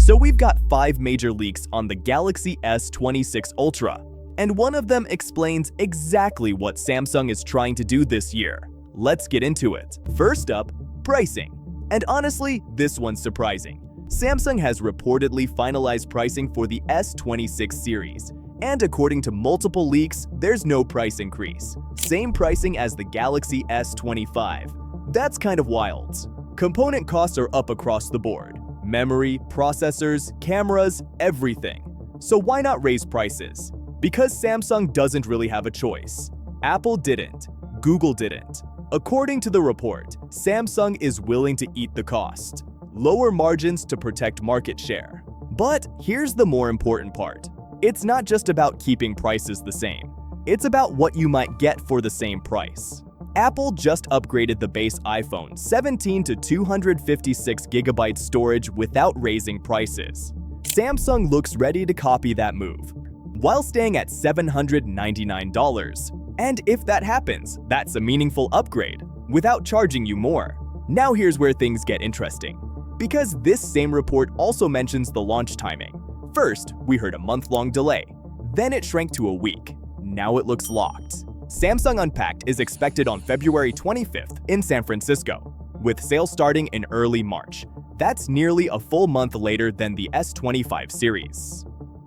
So we've got 5 major leaks on the Galaxy S26 Ultra, and one of them explains exactly what Samsung is trying to do this year. Let's get into it. First up, pricing. And honestly, this one's surprising. Samsung has reportedly finalized pricing for the S26 series, and according to multiple leaks, there's no price increase. Same pricing as the Galaxy S25. That's kind of wild. Component costs are up across the board. Memory, processors, cameras, everything. So why not raise prices? Because Samsung doesn't really have a choice. Apple didn't. Google didn't. According to the report, Samsung is willing to eat the cost. Lower margins to protect market share. But here's the more important part. It's not just about keeping prices the same. It's about what you might get for the same price. Apple just upgraded the base iPhone 17 to 256GB storage without raising prices. Samsung looks ready to copy that move, while staying at $799. And if that happens, that's a meaningful upgrade, without charging you more. Now here's where things get interesting, because this same report also mentions the launch timing. First, we heard a month-long delay. Then it shrank to a week. Now it looks locked. Samsung Unpacked is expected on February 25th in San Francisco, with sales starting in early March. That's nearly a full month later than the S25 series.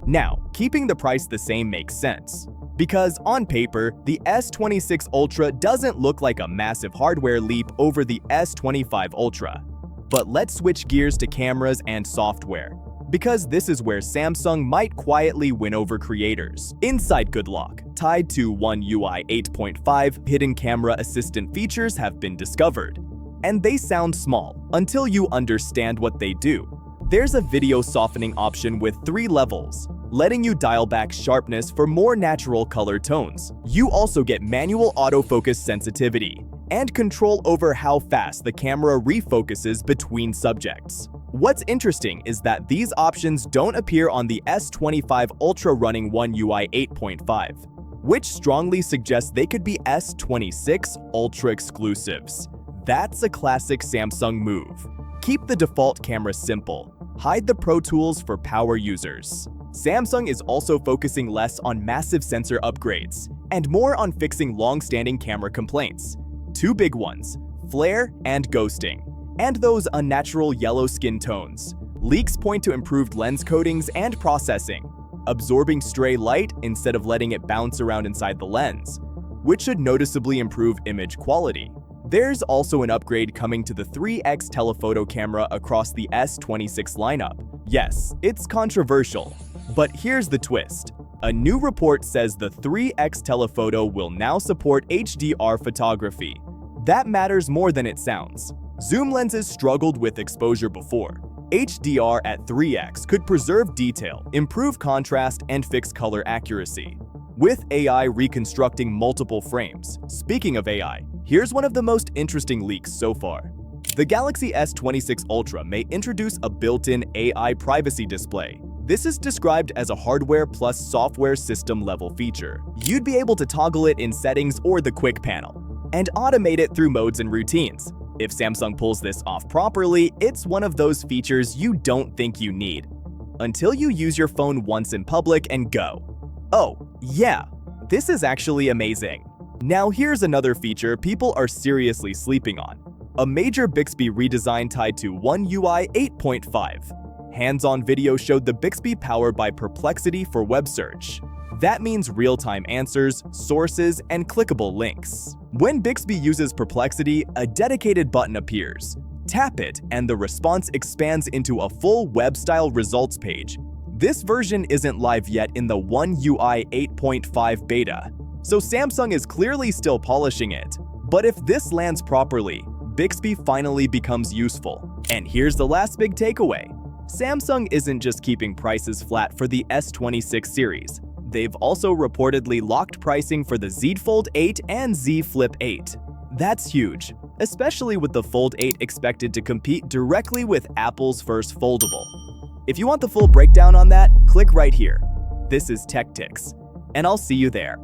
Now, keeping the price the same makes sense, because on paper, the S26 Ultra doesn't look like a massive hardware leap over the S25 Ultra. But let's switch gears to cameras and software, because this is where Samsung might quietly win over creators. Inside Good Luck, tied to One UI 8.5, hidden camera assistant features have been discovered. And they sound small until you understand what they do. There's a video softening option with 3 levels, letting you dial back sharpness for more natural color tones. You also get manual autofocus sensitivity and control over how fast the camera refocuses between subjects. What's interesting is that these options don't appear on the S25 Ultra running One UI 8.5, which strongly suggests they could be S26 Ultra exclusives. That's a classic Samsung move. Keep the default camera simple. Hide the Pro Tools for power users. Samsung is also focusing less on massive sensor upgrades and more on fixing long-standing camera complaints. 2 big ones, flare and ghosting, and those unnatural yellow skin tones. Leaks point to improved lens coatings and processing, absorbing stray light instead of letting it bounce around inside the lens, which should noticeably improve image quality. There's also an upgrade coming to the 3x telephoto camera across the S26 lineup. Yes, it's controversial, but here's the twist. A new report says the 3x telephoto will now support HDR photography. That matters more than it sounds. Zoom lenses struggled with exposure before. HDR at 3x could preserve detail, improve contrast, and fix color accuracy, with AI reconstructing multiple frames. Speaking of AI, here's one of the most interesting leaks so far. The Galaxy S26 Ultra may introduce a built-in AI privacy display. This is described as a hardware plus software system level feature. You'd be able to toggle it in settings or the quick panel, and automate it through modes and routines. If Samsung pulls this off properly, it's one of those features you don't think you need, until you use your phone once in public and go, "Oh, yeah, this is actually amazing." Now here's another feature people are seriously sleeping on. A major Bixby redesign tied to One UI 8.5. Hands-on video showed the Bixby powered by Perplexity for web search. That means real-time answers, sources, and clickable links. When Bixby uses Perplexity, a dedicated button appears. Tap it, and the response expands into a full web-style results page. This version isn't live yet in the One UI 8.5 beta, so Samsung is clearly still polishing it. But if this lands properly, Bixby finally becomes useful. And here's the last big takeaway. Samsung isn't just keeping prices flat for the S26 series. They've also reportedly locked pricing for the Z Fold 8 and Z Flip 8. That's huge, especially with the Fold 8 expected to compete directly with Apple's first foldable. If you want the full breakdown on that, click right here. This is Tech Tics, and I'll see you there.